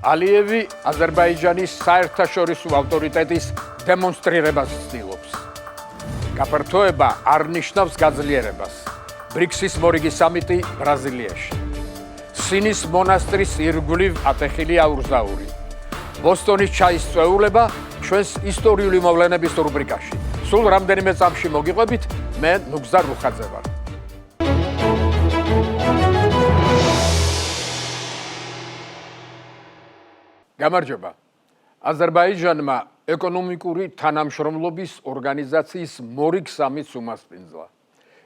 ალიევი აზერბაიჯანის საერთაშორისო ავტორიტეტის დემონსტრირებას ცდილობს. გაფართოება არ ნიშნავს გაძლიერებას. ბრიქსის მორიგი სამიტი ბრაზილიაში. სინის მონასტრის ირგვლივ ატეხილი აურზაური. ბოსტონის ჩაის წვეულება ჩვენს ისტორიული მოვლენების რუბრიკაში. სულ რამდენიმე წამში მოგიყვებით, მე ნუგზარ რუხაძე ვარ. გამარჯობა. აზერბაიჯანმა ეკონომიკური თანამშრომლობის ორგანიზაციის მორიგ სამიტს უმასპინძლა.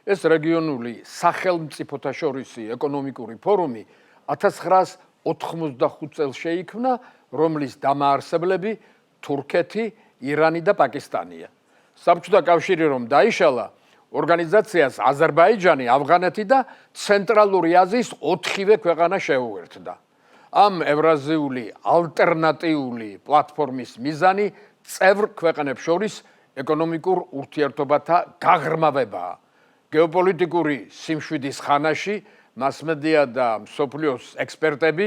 ეს რეგიონული სახელმწიფოთა შორისი ეკონომიკური ფორუმი 1985 წელს შეიქმნა, რომლის დამაარსებლები თურქეთი, ირანი და პაკისტანია. საბჭოთა კავშირი რომ დაიშალა, ორგანიზაციას აზერბაიჯანი, ავღანეთი და ცენტრალური აზიის 4-ვე ქვეყანა შეუერთდა. ამ ევრაზიული ალტერნატიული პლატფორმის მიზანი წევრ ქვეყნებს შორის ეკონომიკურ ურთიერთობათა გაღრმავებაა. გეოპოლიტიკური სიმშვიდის ხანაში მასმედია და მსოფლიოს ექსპერტები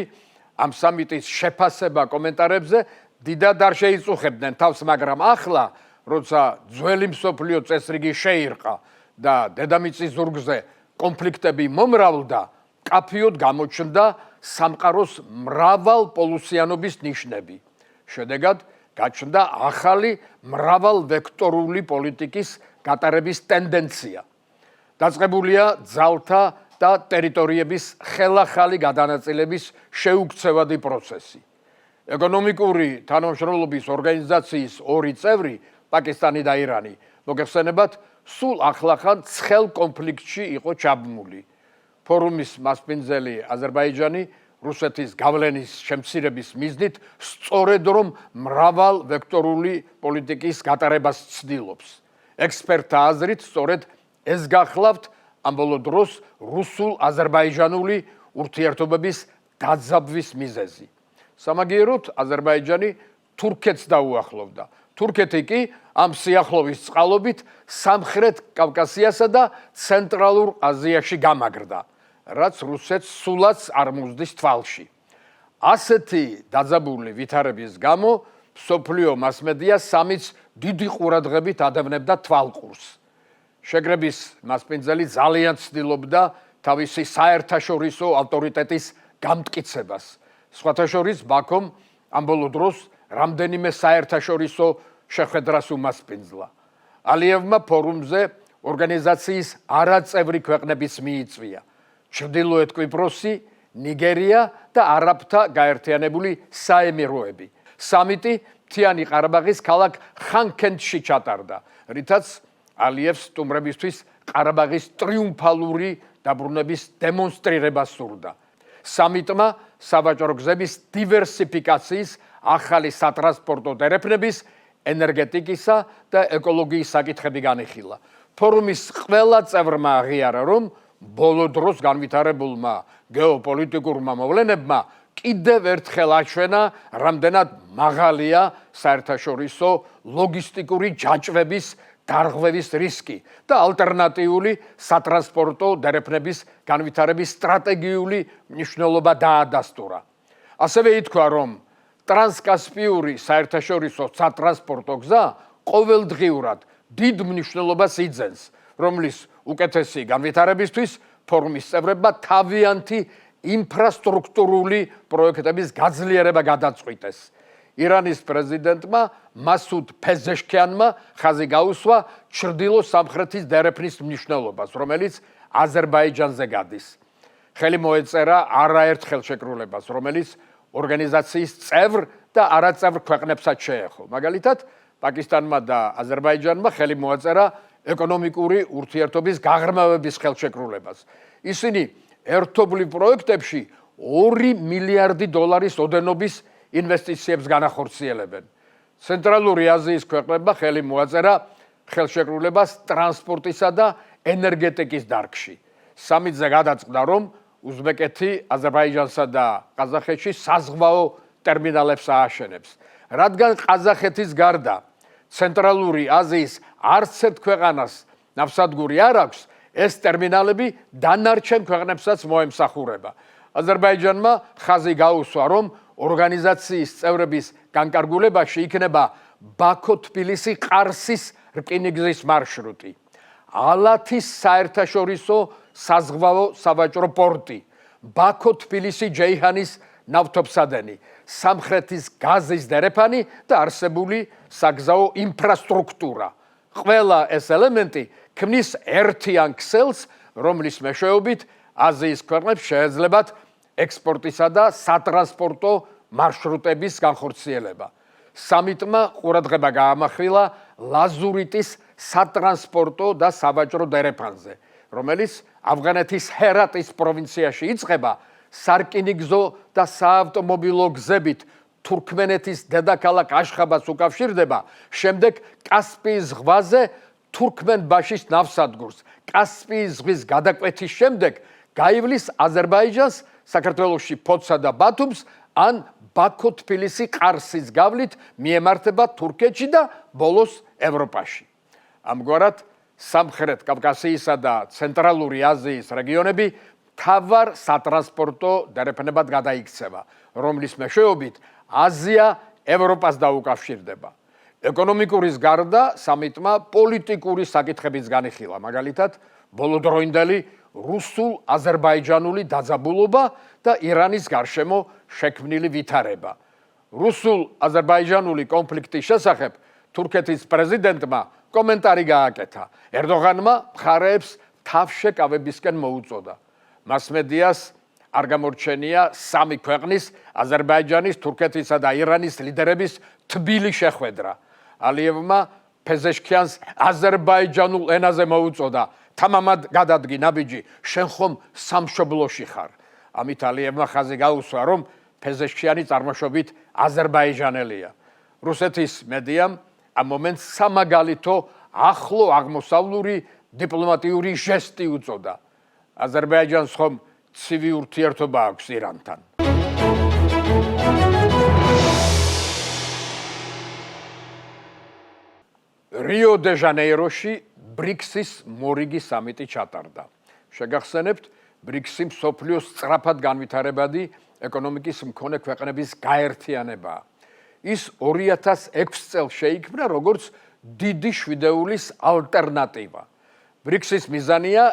ამ სამიტის შეფასება კომენტარებზე დიდად არ შეიწუხებდნენ თავს, მაგრამ ახლა, როცა ძველი მსოფლიო წესრიგი შეირყა და დედამიწის ზურგზე კონფლიქტები მომრავლდა, კაფიოდ გამოჩნდა სამყაროს მრავალპოლუსიანობის ნიშნები. შედეგად გაჩნდა ახალი მრავალვექტორული პოლიტიკის გატარების ტენდენცია. დაწყებულია ძალთა და ტერიტორიების ხელახალი გადანაწილების შეუქცევადი პროცესი. ეკონომიკური თანამშრომლობის ორგანიზაციის ორი წევრი, პაკისტანი და ირანი, მოგეხსენებათ, სულ ახლახან ცხელ კონფლიქტში იყო ჩაბმული. ფორუმის მასპინძელი აზერბაიჯანი რუსეთის გავლენის შემცირების მიზნით სწორედ რომ მრავალვექტორული პოლიტიკის გატარებას ცდილობს. ექსპერტთა აზრით, სწორედ ეს გახლავთ ამ ბოლო დროს რუსულ-აზერბაიჯანული ურთიერთობების დაძაბვის მიზეზი. სამაგიეროდ აზერბაიჯანი თურქეთს დაუახლოვდა. თურქეთი კი ამ სიახლოვის წყალობით სამხრეთ კავკასიასა და ცენტრალურ აზიაში გამაგრდა, რაც რუსეთს სულაც არ მუსდის თვალში. ასეთი დაძაბული ვითარების გამო მსოფლიო მასმედია სამიტს დიდი ყურადღებით ადევნებდა თვალყურს. შეკრების მასპინძელი ძალიან ცდილობდა თავისი საერთაშორისო ავტორიტეტის გამტკიცებას. სხვათა შორის ბაქომ ამ ბოლო დროს რამდენიმე საერთაშორისო შეხვედრას უმასპინძლა. ალიევმა ფორუმზე ორგანიზაციის არაწევრი ქვეყნებიც მიიწვია. ჩრდილოეთ კვიპროსი, ნიგერია და არაბთა გაერთიანებული საემიროები. სამიტი მთიანი ყარაბაღის ქალაქ ხანქენდში ჩატარდა, რითაც ალიევს სტუმრებისთვის ყარაბაღის ტრიუმფალური დაბრუნების დემონსტრირება სურდა. სამიტმა სავაჭრო გზების დივერსიფიკაციის, ახალი სატრანსპორტო დერეფნების, ენერგეტიკისა და ეკოლოგიის საკითხები განიხილა. ფორუმის ყველა წევრმა აღიარა, რომ ბოლო დროს განვითარებულმა გეოპოლიტიკურმა მოვლენებმა კიდევ ერთხელ აჩვენა, რამდენად მაღალია საერთაშორისო ლოგისტიკური ჯაჭვების დარღვევის რისკი და ალტერნატიული სატრანსპორტო დერეფნების განვითარების სტრატეგიული მნიშვნელობა დაადასტურა. ასევე ითქვა, რომ ტრანსკასპიური საერთაშორისო სატრანსპორტო გზა ყოველდღიურად დიდ მნიშვნელობას იძენს, რომლის უკეთესი განვითარებისთვის ფორუმის წევრებმა თავიანთი ინფრასტრუქტურული პროექტების გაძლიერება გადაწყვიტეს. ირანის პრეზიდენტმა მასუდ ფეზეშქიანმა ხაზი გაუსვა ჩრდილო-სამხრეთის დერეფნის მნიშვნელობას, რომელიც აზერბაიჯანზე გადის. ხელი მოეწერა არაერთ ხელშეკრულებას, რომელიც ორგანიზაციის წევრ და არაწევრ ქვეყნებსაც შეეხო. მაგალითად, პაკისტანმა და აზერბაიჯანმა ხელი მოაწერა ეკონომიკური ურთიერთობის გაღრმავების ხელშეკრულებას. ისინი ერთობლივ პროექტებში 2 მილიარდი დოლარის ოდენობის ინვესტიციებს განახორციელებენ. ცენტრალური აზიის ქვეყნებმა ხელი მოაწერა ხელშეკრულებას ტრანსპორტისა და ენერგეტიკის დარგში. სამიტზე გადაწყდა, რომ უზბეკეთი აზერბაიჯანსა და ყაზახეთში საზღვაო ტერმინალებს ააშენებს. რადგან ყაზახეთის გარდა ცენტრალური აზიის არც ერთ ქვეყანას ნავსადგური არ აქვს, ეს ტერმინალები დანარჩენ ქვეყნებსაც მოემსახურება. აზერბაიჯანმა ხაზი გაუსვა, რომ ორგანიზაციის წევრების განკარგულებაში იქნება ბაქო-თბილისი-ყარსის რკინიგზის მარშრუტი, ალათის საერთაშორისო საზღვაო სავაჭრო პორტი, ბაქო-თბილისი-ჯეიჰანის ნავთობსადენი, სამხრეთის გაზის დერეფანი და არსებული საგზაო ინფრასტრუქტურა. ყველა ეს ელემენტი ქმნის ერთიან ქსელს, რომლის მეშვეობით აზიის ქვეყნებს შეეძლებათ ექსპორტისა და სატრანსპორტო მარშრუტების განხორციელება. სამიტმა ყურადღება გაამახვილა ლაზურიტის სატრანსპორტო და სავაჭრო დერეფანზე, რომელიც ავღანეთის ჰერატის პროვინციაში იწყება სარკინიგზო და საავტომობილო გზებით თურქმენეთის დედაქალაქ აშხაბადს უკავშირდება, შემდეგ კასპიის ზღვაზე თურქმენბაშის ნავსადგურს, კასპიის ზღვის გადაკვეთის შემდეგ გაივლის აზერბაიჯანს, საქართველოში ფოთსა და ბათუმს, ან ბაქო-თბილისი-ყარსის გავლით მიემართება თურქეთში და ბოლოს ევროპაში. ამგვარად, სამხრეთ კავკასიისა და ცენტრალური აზიის რეგიონები მთავარ სატრანსპორტო დერეფნებად გადაიქცევა, რომლის მეშვეობით აზია ევროპას დაუკავშირდება. ეკონომიკურის გარდა სამიტმა პოლიტიკური საკითხებიც განიხილა, მაგალითად, ბოლოდროინდელი რუსულ-აზერბაიჯანული დაძაბულობა და ირანის გარშემო შექმნილი ვითარება. რუსულ-აზერბაიჯანული კონფლიქტის შესახებ თურქეთის პრეზიდენტმა კომენტარი გააკეთა. ერდოღანმა მხარეებს თავშეკავებისკენ მოუწოდა. მასმედიას არ გამორჩენია სამი ქვეყნის, აზერბაიჯანის, თურქეთისა და ირანის ლიდერების თბილი შეხვედრა. ალიევმა ფეზეშქიანს აზერბაიჯანულ ენაზე მოუწოდა. თამამად გადადგი ნაბიჯი, შენ ხომ სამშობლოში ხარ. ამით ალიევმა ხაზი გაუსვა, რომ ფეზეშქიანი წარმოშობით აზერბაიჯანელია. რუსეთის მედიამ ამ მომენტს სამაგალითო ახლო აღმოსავლური დიპლომატიური ჟესტი უწოდა. აზერბაიჯანს ხომ ცივი ურთიერთობა აქვს ირანთან. რიო-დე-ჟანეიროში ბრიქსის მორიგი სამიტი ჩატარდა. შეგახსენებთ, ბრიქსი მსოფლიოს სწრაფად განვითარებადი ეკონომიკის მქონე ქვეყნების გაერთიანებაა. ის 2006 წელს შეიქმნა როგორც დიდი შვიდეულის ალტერნატივა. ბრიქსის მიზანია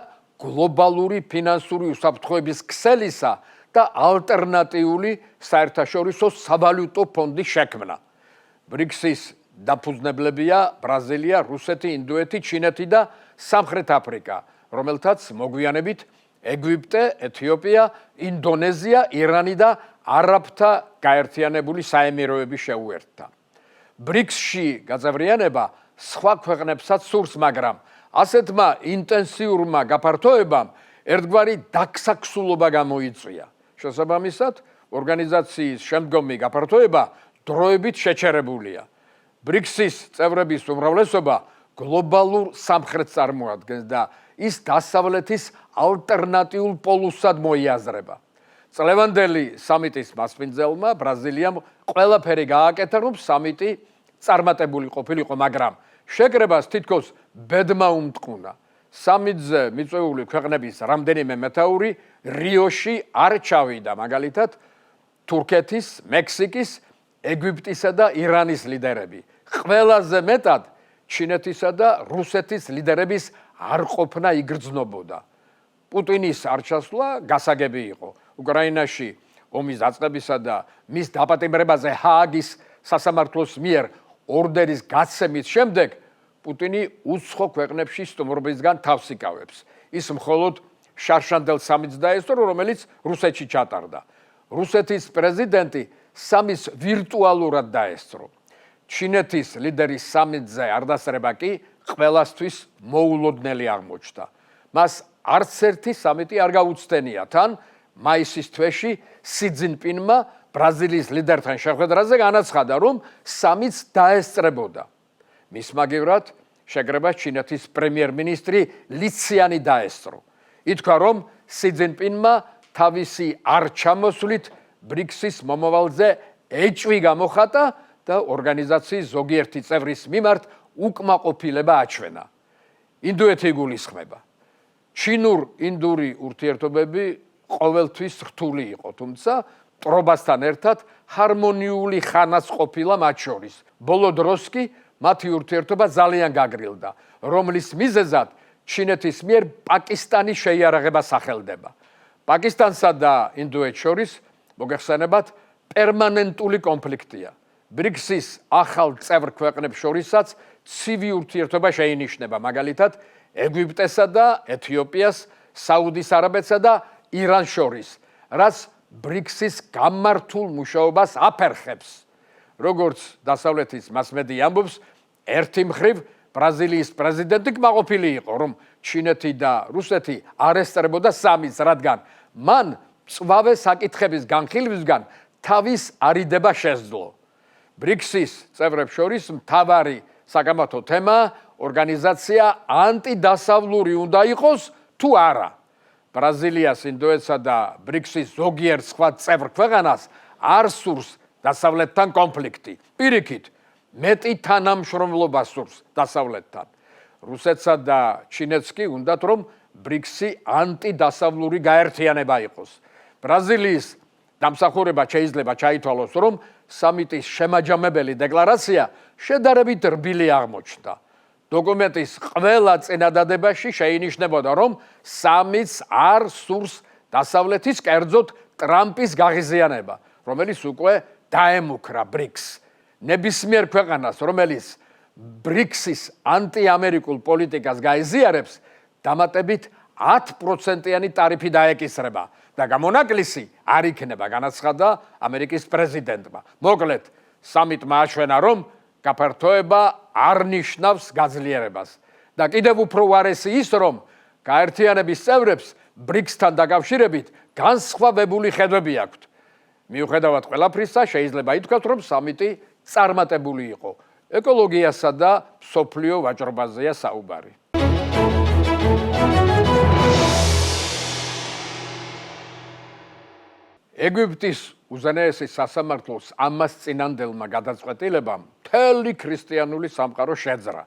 გლობალური ფინანსური უსაფრთხოების ქსელისა და ალტერნატიული საერთაშორისო სავალუტო ფონდის შექმნა. ბრიქსის დაფუძნებლებია ბრაზილია, რუსეთი, ინდოეთი, ჩინეთი და სამხრეთ აფრიკა, რომელთაც მოგვიანებით ეგვიპტე, ეთიოპია, ინდონეზია, ირანი და არაბთა გაერთიანებული საემიროები შეუერთდა. ბრიქსში გაწევრიანება სხვა ქვეყნებსაც სურს, მაგრამ ასეთმა ინტენსიურმა გაფართოებამ ერთგვარი დაქსაქსულობა გამოიწვია. შესაბამისად, ორგანიზაციის შემდგომი გაფართოება დროებით შეჩერებულია. ბრიქსის წევრების უმრავლესობა გლობალურ სამხრეთს წარმოადგენს და ის დასავლეთის ალტერნატიულ პოლუსად მოიაზრება. წლევანდელი სამიტის მასპინძელმა ბრაზილიამ ყველაფერი გააკეთა, რომ სამიტი წარმატებული ყოფილიყო, მაგრამ შეკრებას თითქოს ბედმა უმტყუნა. სამიტზე მიწვეული ქვეყნების რამდენიმე მეთაური რიოში არ ჩავიდა, მაგალითად, თურქეთის, მექსიკის, ეგვიპტისა და ირანის ლიდერები. ყველაზე მეტად ჩინეთისა და რუსეთის ლიდერების არ ყოფნა იგრძნობოდა. პუტინის არ ჩასვლა გასაგები იყო. უკრაინაში ომის დაწყებისა და მის დაპატიმრებაზე ჰააგის სასამართლოს მიერ ორდერის გაცემის შემდეგ პუტინი უცხო ქვეყნებში სტუმრობისგან თავს იკავებს. ის მხოლოდ შარშანდელ სამიტს დაესწრო, რომელიც რუსეთში ჩატარდა. რუსეთის პრეზიდენტი სამის ვირტუალურად დაესწრო. ჩინეთის ლიდერის სამიტზე არ დასწრება კი ყველასთვის მოულოდნელი აღმოჩნდა. მას არც ერთი სამიტი არ გაუცდენია. თან მაისის თვეში სი ძინპინმა ბრაზილიის ლიდერთან შეხვედრაზე განაცხადა, რომ სამიტს დაესწრებოდა. მის მაგივრად შეკრებას ჩინეთის პრემიერ-მინისტრი ლიციანი დაესწრო. ითქვა, რომ სი ძინპინმა თავისი არ ჩამოსვლით ბრიქსის მომავალზე ეჭვი გამოხატა და ორგანიზაციის ზოგიერთი წევრის მიმართ უკმაყოფილება აჩვენა. ინდოეთი იგულისხმება. ჩინურ-ინდური ურთიერთობები ყოველთვის რთული იყო, თუმცა ტრობასთან ერთად ჰარმონიული ხანაც ყოფილა მათ შორის. ბოლო დროს კი მათი ურთიერთობა ძალიან გაგრილდა, რომლის მიზეზად ჩინეთის მიერ პაკისტანის შეიარაღება სახელდება. პაკისტანსა და ინდოეთს შორის მოგეხსენებათ პერმანენტული კონფლიქტია. ბრიქსის ახალ წევრ ქვეყნებს შორისაც ცივი ურთიერთობა შეინიშნება, მაგალითად ეგვიპტესა და ეთიოპიას, საუდის არაბეთსა და ირანს შორის, რაც ბრიქსის გამართულ მუშაობას აფერხებს. როგორც დასავლეთის მასმედია ამბობს, ერთი მხრივ ბრაზილიის პრეზიდენტი კმაყოფილი იყო, რომ ჩინეთი და რუსეთი არ ესწრებოდა სამის, რადგან მან მწვავე საკითხების განხილვისგან თავის არიდება შესძლო. ბრიქსის წევრებს შორის მთავარი საკამათო თემა ორგანიზაცია ანტიდასავლური უნდა იყოს თუ არა. ბრაზილიას, ინდოეთსა და ბრიქსის ზოგიერთ სხვა წევრ ქვეყანას არ სურს დასავლეთთან კონფლიქტი. პირიქით, მეტი თანამშრომლობა სურს დასავლეთთან. რუსეთსა და ჩინეთს კი უნდათ, რომ ბრიქსი ანტიდასავლური გაერთიანება იყოს. ბრაზილიის დამსახურება შეიძლება ჩაითვალოს, რომ სამიტის შემაჯამებელი დეკლარაცია შედარებით რბილი აღმოჩნდა. დოკუმენტის ყველა წინადადებაში შეინიშნებოდა, რომ სამიტს არ სურს დასავლეთის, კერძოდ ტრამპის გაღიზიანება, რომელიც უკვე დაემუქრა ბრიქსს. ნებისმიერ ქვეყანას, რომელიც ბრიქსის ანტიამერიკულ პოლიტიკას გაიზიარებს, დამატებით 10%-იანი ტარიფი დაეკისრება და გამონაკლისი არ იქნება, განაცხადა ამერიკის პრეზიდენტმა. მოკლედ, სამიტმა აჩვენა, რომ გაფართოება არ ნიშნავს გაძლიერებას და კიდევ უფრო უარესი ის, რომ გაერთიანების წევრებს ბრიქსთან დაკავშირებით განსხვავებული ხედვები აქვთ. მიუხედავად ყველაფრისა, შეიძლება ითქვას, რომ სამიტი წარმატებული იყო. ეკოლოგიასა და მსოფლიო ვაჭრობაზეა საუბარი. ეგვიპტის უზენაესი სასამართლოს ამას წინანდელმა გადაწყვეტილებამ მთელი ქრისტიანული სამყარო შეძრა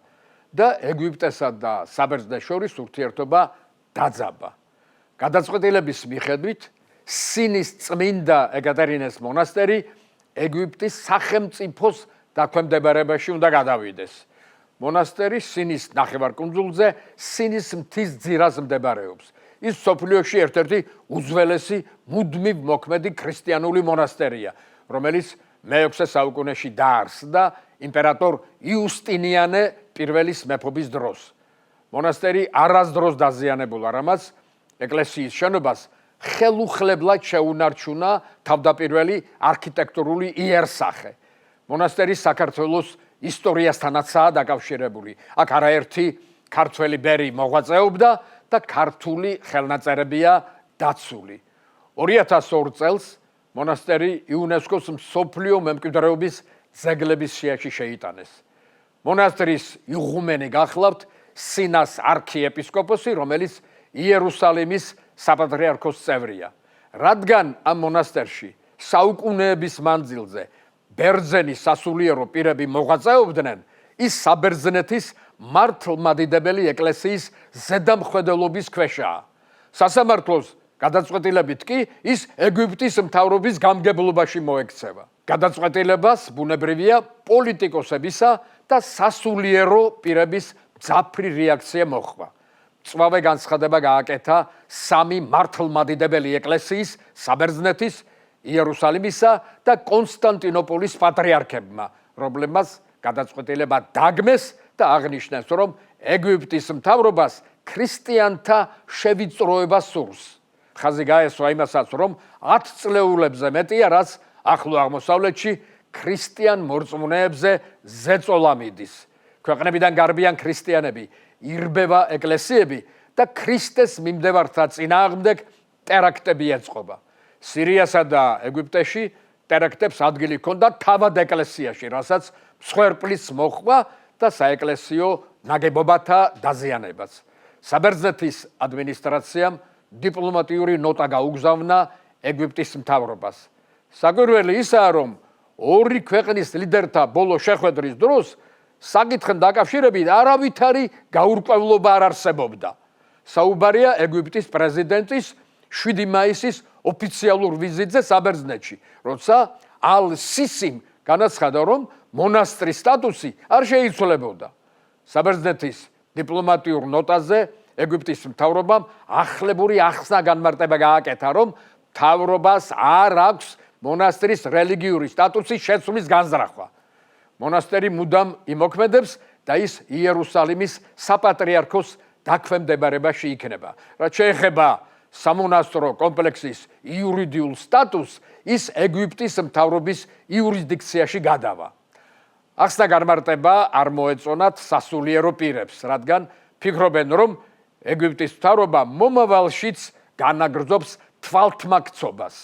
და ეგვიპტესა და საბერძნეთს შორის ურთიერთობა დაძაბა. გადაწყვეტილების მიხედვით სინის წმინდა ეკატერინეს მონასტერი ეგვიპტის სახელმწიფოს დაქვემდებარებაში უნდა გადავიდეს. მონასტერი სინის ნახევარკუნძულზე, სინის მთის ძირას მდებარეობს. ის მსოფლიოში ერთ-ერთი უძველესი მუდმივ მოქმედი ქრისტიანული მონასტერია, რომელიც მე-6 საუკუნეში დაარსდა იმპერატორ იუსტინიანე პირველის მეფობის დროს. მონასტერი არასდროს დაზიანებულა, რამაც ეკლესიის შენობას ხელუხლებლად შეუნარჩუნა თავდაპირველი არქიტექტურული იერსახე. მონასტერი საქართველოს ისტორიასთანაცაა დაკავშირებული. აქ არაერთი ქართველი ბერი მოღვაწეობდა და ქართული ხელნაწერებია დაცული. 2002 წელს მონასტერი იუნესკოს მსოფლიო მემკვიდრეობის ძეგლების სიაში შეიტანეს. მონასტრის იღუმენი გახლავთ სინას არქიეპისკოპოსი, რომელიც იერუსალიმის საპატრიარქოს წევრია. რადგან ამ მონასტერში საუკუნეების მანძილზე ბერძენი სასულიერო პირები მოღვაწეობდნენ, ის საბერძნეთის მართლმადიდებელი ეკლესიის ზედამხედველობის ქვეშაა. სასამართლოს გადაწყვეტილებით კი ის ეგვიპტის მთავრობის გამგებლობაში მოექცევა. გადაწყვეტილებას ბუნებრივია პოლიტიკოსებისა და სასულიერო პირების მძაფრი რეაქცია მოჰყვა. მწვავე განცხადება გააკეთა სამი მართლმადიდებელი ეკლესიის, საბერძნეთის, იერუსალიმისა და კონსტანტინოპოლის პატრიარქებმა, რომლებმაც გადაწყვეტილება დაგმეს და აღნიშნეს, რომ ეგვიპტის მთავრობას ქრისტიანთა შევიწროება სურს. ხაზი გაესვა იმასაც, რომ 10 წლეულებზე მეტია, რაც ახლო აღმოსავლეთში ქრისტიან მორწმუნეებზე ზეწოლა მიდის. ქვეყნებიდან გარბიან ქრისტიანები, ირბევა ეკლესიები და ქრისტეს მიმდევართა წინააღმდეგ ტერაქტები ეწყობა. სირიასა და ეგვიპტეში ტერაქტებს ადგილი ჰქონდა თავად ეკლესიაში, რასაც მსხვერპლის მოხვა და საეკლესიო ნაგებობათა დაზიანებაც. საბერძნეთის ადმინისტრაციამ დიპლომატიური ნოტა გაუგზავნა ეგვიპტის მთავრობას. საკვირველი ისაა, რომ ორი ქვეყნის ლიდერთა ბოლო შეხვედრის დროს საკითხთან დაკავშირებით არავითარი გაურკვევლობა არ არსებობდა. საუბარია ეგვიპტის პრეზიდენტის 7 მაისის ოფიციალურ ვიზიტზე საბერძნეთში, როცა ალ-სისიმ განაცხადა, რომ მონასტრის სტატუსი არ შეიცვლებოდა. საბერძნეთის დიპლომატიურ ნოტაზე ეგვიპტის მთავრობამ ახლებური ახსნა განმარტება გააკეთა, რომ მთავრობას არ აქვს მონასტრის რელიგიური სტატუსის შეცვლის განზრახვა. მონასტერი მუდამ იმოქმედებს და ის იერუსალიმის საპატრიარქოს დაქვემდებარებაში იქნება. რაც შეეხება სამონასტრო კომპლექსის იურიდიულ სტატუსს, ის ეგვიპტის მთავრობის იურისდიქციაში გადავა. ახსნა განმარტება არ მოეწონათ სასულიერო პირებს, რადგან ფიქრობენ, რომ ეგვიპტის მთავრობა მომავალშიც განაგრძობს თვალთმაქცობას.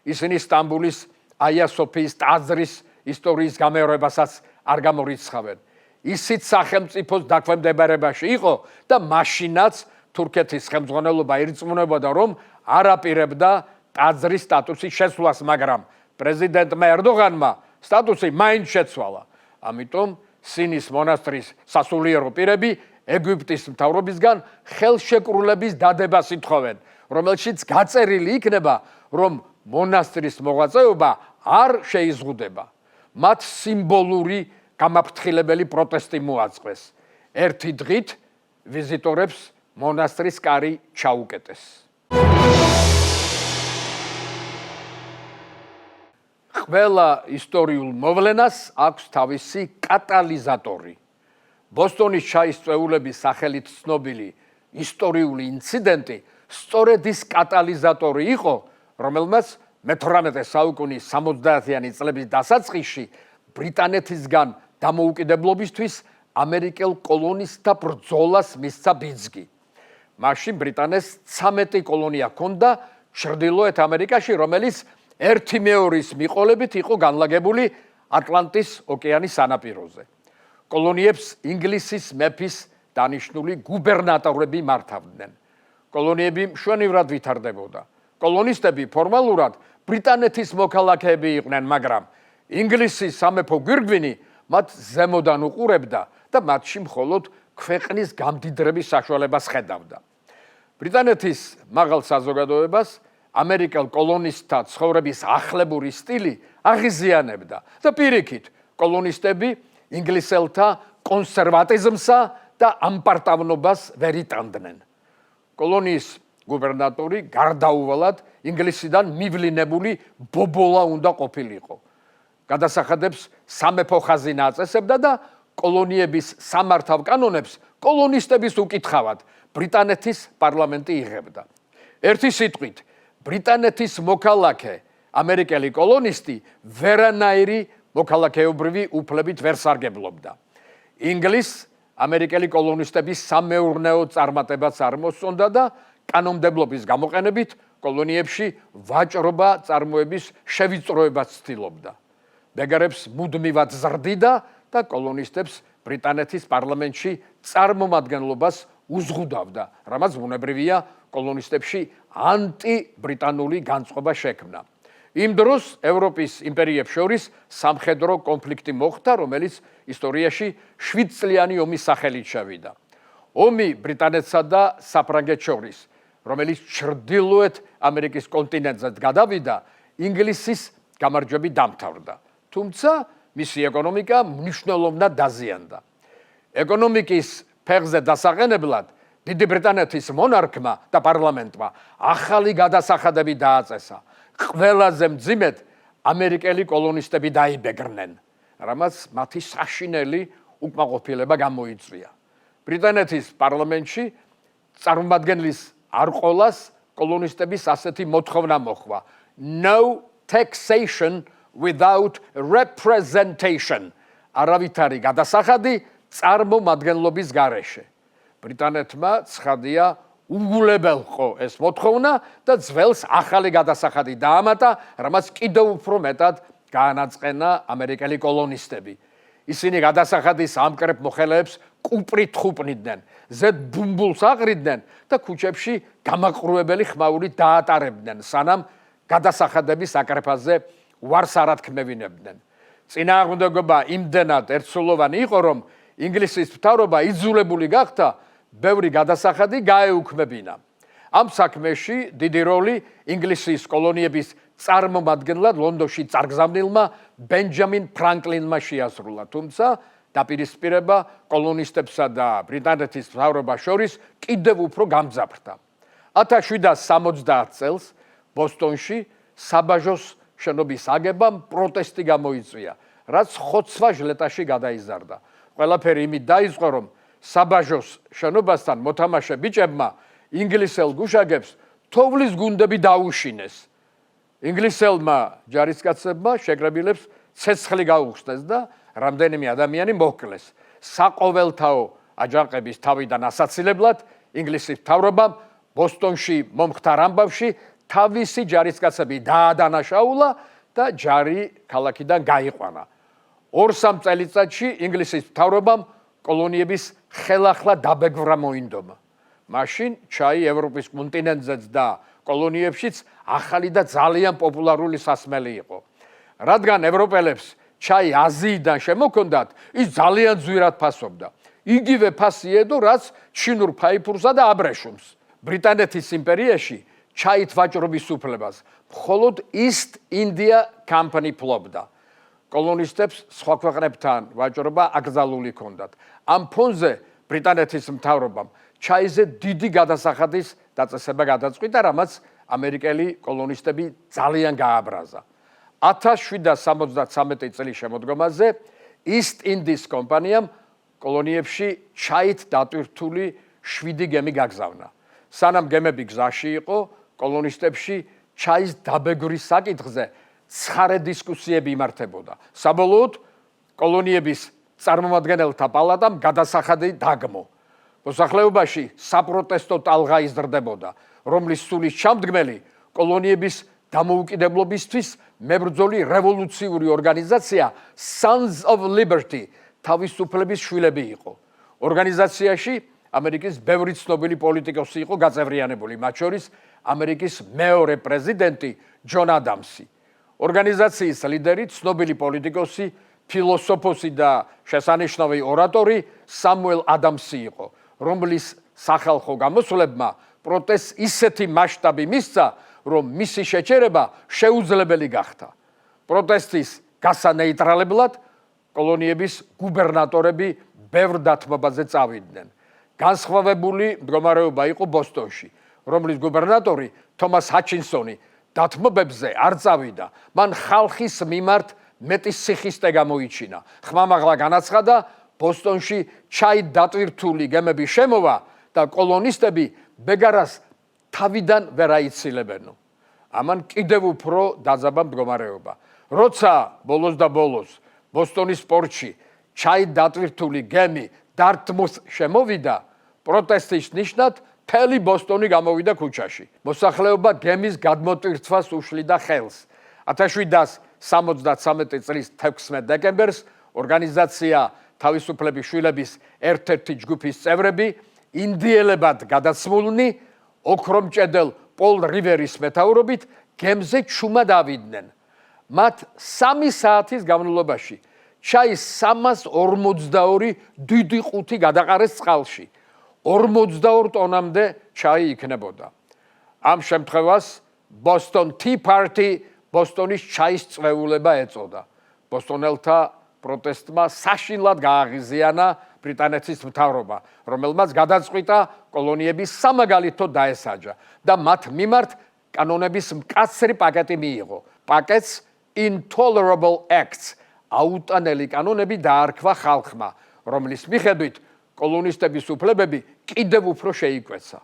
ისინი სტამბულის აია სოფიის ტაძრის ისტორიის გამეორებასაც არ გამორიცხავენ. ისიც სახელმწიფოს დაქვემდებარებაში იყო და მაშინაც თურქეთის ხელმძღვანელობა ირწმუნებოდა, რომ არ აპირებდა ტაძრის სტატუსის შეცვლას, მაგრამ პრეზიდენტმა ერდოღანმა სტატუსი მაინც შეცვალა. ამიტომ სინის მონასტრის სასულიერო პირები ეგვიპტის მთავრობისგან ხელშეკრულების დადებას ითხოვენ, რომელშიც გაწერილი იქნება, რომ მონასტრის მოღვაწეობა არ შეიზღუდება. მათ სიმბოლური გამაფრთხილებელი პროტესტი მოაწყეს. ერთი დღით ვიზიტორებს მონასტრის კარი ჩაუკეტეს. ყველა ისტორიულ მოვლენას აქვს თავისი კატალიზატორი. ბოსტონის ჩაის წვეულების სახელით ცნობილი ისტორიული ინციდენტი სწორედ ის კატალიზატორი იყო, რომელმაც მე-18 საუკუნის 70-იანი წლების დასაწყისში ბრიტანეთისგან დამოუკიდებლობისთვის ამერიკელ კოლონისტთა ბრძოლას მისცა ბიძგი. მაშინ ბრიტანეთს 13 კოლონია ჰქონდა ჩრდილოეთ ამერიკაში, რომელიც 1/2-ის მიყოლებით იყო განლაგებული ატლანტის ოკეანის სანაპიროზე. კოლონიებს ინგლისის მეფის დანიშნული გუბერნატორები მართავდნენ. კოლონიები მშვენივრად ვითარდებოდა. კოლონისტები ფორმალურად ბრიტანეთის მოქალაქეები იყვნენ, მაგრამ ინგლისის სამეფო გვირგვინი მათ ზემოდან უყურებდა და მათში მხოლოდ ქვეყნის გამდიდრების საშუალებას ხედავდა. ბრიტანეთის მაღალ საზოგადოებას ამერიკელ კოლონისტთა ცხოვრების ახლებური სტილი აღიზიანებდა და პირიქით კოლონისტები ინგლისელთა კონსერვატიზმსა და ამპარტავნობას ვერ იტანდნენ. კოლონიის გუბერნატორი გარდაუვალად ინგლისიდან მივლინებული ბობოლა უნდა ყოფილიყო. გადასახადებს სამეფო ხაზინა აწესებდა და კოლონიების სამართავ კანონებს კოლონისტების უკითხავად ბრიტანეთის პარლამენტი იღებდა. ერთი სიტყვით, ბრიტანეთის მოქალაქე ამერიკელი კოლონისტი ვერანაირი მოქალაქეობრივი უფლებით ვერ სარგებლობდა. ინგლისს ამერიკელი კოლონისტების სამეურნეო წარმატებაც არ მოსწონდა და კანონმდებლობის გამოყენებით კოლონიებში ვაჭრობა წარმოების შევიწროებას ცდილობდა. ბეგარებს მუდმივად ზრდიდა და კოლონისტებს ბრიტანეთის პარლამენტში წარმომადგენლობას უზღუდავდა, რამაც ბუნებრივია კოლონისტებში ანტიბრიტანული განწყობა შექმნა. იმ დროს ევროპის იმპერიებს შორის სამხედრო კონფლიქტი მოხდა, რომელიც ისტორიაში 7 წლიანი ომის სახელით შევიდა. ომი ბრიტანეთსა და საფრანგეთს შორის, რომელიც ჩრდილოეთ ამერიკის კონტინენტზე გადავიდა, ინგლისის გამარჯვებით დამთავრდა. თუმცა მისი ეკონომიკა მნიშვნელოვნად დაზიანდა. ეკონომიკის ფეხზე დასაყენებლად დიდი ბრიტანეთის მონარქმა და პარლამენტმა ახალი გადასახადები დააწესა. ყველაზე მძიმედ ამერიკელი კოლონისტები დაიბეგრნენ, რამაც მათი საშინელი უკმაყოფილება გამოიწვია. ბრიტანეთის პარლამენტში წარმომადგენლის არ ყოლას კოლონისტების ასეთი მოთხოვნა მოხვა: No taxation without representation. არავითარი გადასახადი წარმომადგენლობის გარეშე. ბრიტანეთმა ცხადია უგულებელყო ეს მოთხოვნა და ძველს ახალი გადასახადი დაამატა, რამაც კიდევ უფრო მეტად გაანაწყენა ამერიკელი კოლონისტები. ისინი გადასახადის ამკრებ მოხელეებს კუპრით ხუპნიდნენ, ზედ ბუმბულს აყრიდნენ და ქუჩებში გამაყრუებელი ხმაურით დაატარებდნენ, სანამ გადასახადების აკრეფაზე ვარს არათქმევინებდნენ. წინააღმდეგობა იმდენად ერთსულოვანი იყო, რომ ინგლისის მთავრობა იძულებული გახდა ბევრი გადასახადი გაეუქმებინა. ამ საქმეში დიდი როლი ინგლისის კოლონიების წარმომადგენლად ლონდონში წარგზავნილმა ბენჯამინ ფრანკლინმა შეასრულა, თუმცა დაპირისპირება კოლონისტებსა და ბრიტანეთის მთავრობას შორის კიდევ უფრო გამძაფრდა. 1770 წელს ბოსტონში საბაჟოს შენობის აგებამ პროტესტი გამოიწვია, რაც ხოცვა ჟლეტაში გადაიზარდა. ყველაფერი იმით დაიწყო, რომ საბაჟოს შენობასთან მოთამაშე ბიჭებმა ინგლისელ გუშაგებს თოვლის გუნდები დაუშინეს. ინგლისელმა ჯარისკაცებმა შეკრებილებს ცეცხლი გაუხსნეს და რამდენიმე ადამიანი მოკლეს. საყოველთაო აჯანყების თავიდან ასაცილებლად ინგლისის მთავრობამ ბოსტონში მომხდარ ამბავში თავისი ჯარისკაცები დაადანაშაულა და ჯარი ქალაქიდან გაიყვანა. 2-3 წელიწადში ინგლისის მთავრობამ კოლონიების ხელახლა დაბეგვრა მოინდომა. მაშინ ჩაი ევროპის კონტინენტზეც და კოლონიებშიც ახალი და ძალიან პოპულარული სასმელი იყო. რადგან ევროპელებს ჩაი აზიიდან შემოქონდათ, ის ძალიან ძვირად ფასობდა. იგივე ფასი ედო, რაც ჩინურ ფაიფურსა და აბრეშუმს. ბრიტანეთის იმპერიაში ჩაით ვაჭრობის უფლებას მხოლოდ East India Company ფლობდა. კოლონისტებს სხვა ქვეყნებთან ვაჭრობა აკრძალული ჰქონდათ. ამ ფონზე ბრიტანეთის მთავრობამ ჩაიზე დიდი გადასახადის დაწესება გადაწყვიტა, რამაც ამერიკელი კოლონისტები ძალიან გააბრაზა. 1773 წლის შემოდგომაზე East Indies კომპანიამ კოლონიებში ჩაით დატვირთული 7 გემი გაგზავნა. სანამ გემები გზაში იყო, კოლონისტებში ჩაის დაბეგვრის საკითხზე ცხარე დისკუსიები იმართებოდა. საბოლოოდ კოლონიების წარმომადგენელთა პალატამ გადასახადი დაგმო. მოსახლეობაში საპროტესტო ტალღა იზრდებოდა, რომლის სულის ჩამდგმელი კოლონიების დამოუკიდებლობისთვის მებრძოლი რევოლუციური ორგანიზაცია Sons of Liberty თავისუფლების შვილები იყო. ორგანიზაციაში ამერიკის ბევრი ცნობილი პოლიტიკოსი იყო გაწევრიანებული, მათ შორის ამერიკის მეორე პრეზიდენტი ჯონ ადამსი. ორგანიზაციის ლიდერი ცნობილი პოლიტიკოსი, ფილოსოფოსი და შესანიშნავი ორატორი სამუელ ადამსი იყო, რომლის სახალხო გამოსვლებმა პროტესტს ისეთი მასშტაბი მისცა, რომ მისი შეჩერება შეუძლებელი გახდა. პროტესტის გასანეიტრალებლად კოლონიების გუბერნატორები ბევრ დათმობაზე წავიდნენ. განსხვავებული მდგომარეობა იყო ბოსტონში, რომლის გუბერნატორი თომას ჰაჩინსონი დათმობებზე არ წავიდა. მან ხალხის მიმართ მეტი სიხისტე გამოიჩინა. ხმამაღლა განაცხადა, ბოსტონში ჩაით დატვირთული გემების შემოვა და კოლონისტები ბეგარას თავიდან ვერ აიცილებენო. ამან კიდევ უფრო დაძაბა მდგომარეობა. როცა ბოლოს და ბოლოს ბოსტონის პორტში ჩაით დატვირთული გემი დარტმუს შემოვიდა, პროტესტის ნიშნად მთელი ბოსტონი გამოვიდა ქუჩაში. მოსახლეობა გემის გადმოტვირთვას უშლიდა ხელს. 1773 წლის 16 დეკემბერს ორგანიზაცია თავისუფლების შვილების ერთ-ერთი ჯგუფის წევრები ინდიელებად გადაცმულნი ოქრომჭედელ პოლ რივერის მეთაურობით გემზე ჩუმად ავიდნენ. მათ 3 საათის განმავლობაში ჩაის 342 დიდი ყუთი გადაყარეს წყალში. 42 ტონამდე ჩაი იქნებოდა. ამ შემთხვევას Boston Tea Party ბოსტონის ჩაის წვეულება ეწოდა. ბოსტონელთა პროტესტმა საშინლად გააღიზიანა ბრიტანეთის მთავრობა, რომელმაც გადაწყვიტა კოლონიების სამაგალითოდ დაესაჯა და მათ მიმართ კანონების მკაცრი პაკეტი მიიღო. პაკეტს Intolerable Acts, აუტანელი კანონები დაარქვა ხალხმა, რომლის მიხედვით კოლონისტების უფლებები კიდევ უფრო შეიკვეცა.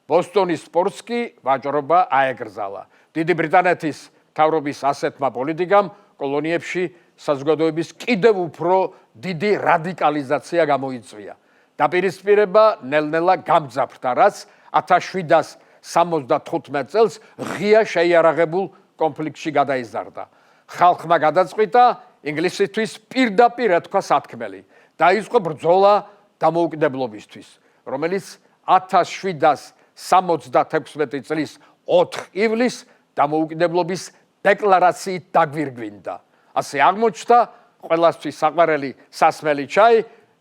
ბოსტონის პორტს კი ვაჭრობა აეკრძალა. დიდი ბრიტანეთის მთავრობის ასეთმა პოლიტიკამ კოლონიებში საზოგადოების კიდევ უფრო დიდი რადიკალიზაცია გამოიწვია. დაპირისპირება ნელ-ნელა გამძაფრდა, რაც 1775 წელს ღია შეიარაღებულ კონფლიქტში გადაიზარდა. ხალხმა გადაწყვიტა ინგლისისთვის პირდაპირ ეთქვა სათქმელი. დაიწყო ბრძოლა დამოუკიდებლობისთვის, რომელიც 1776 წლის 4 ივლისს დამოუკიდებლობის დეკლარაციით დაგვირგვინდა. ასე აღმოჩნდა ყველასთვის საყვარელი სასმელი ჩაი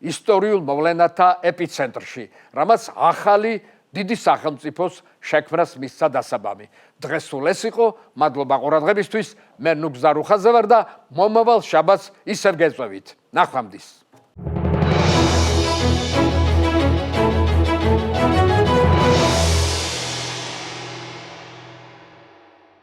ისტორიულ მოვლენათა ეპიცენტრში, რამაც ახალი დიდი სახელმწიფოს შექმნას მისცა დასაბამი. დღეს სულ ეს იყო, მადლობა ყურადღებისთვის, მე ნუგზარ უხაზე ვარ და მომავალ შაბათს ისევ გეწვევით. ნახვამდის.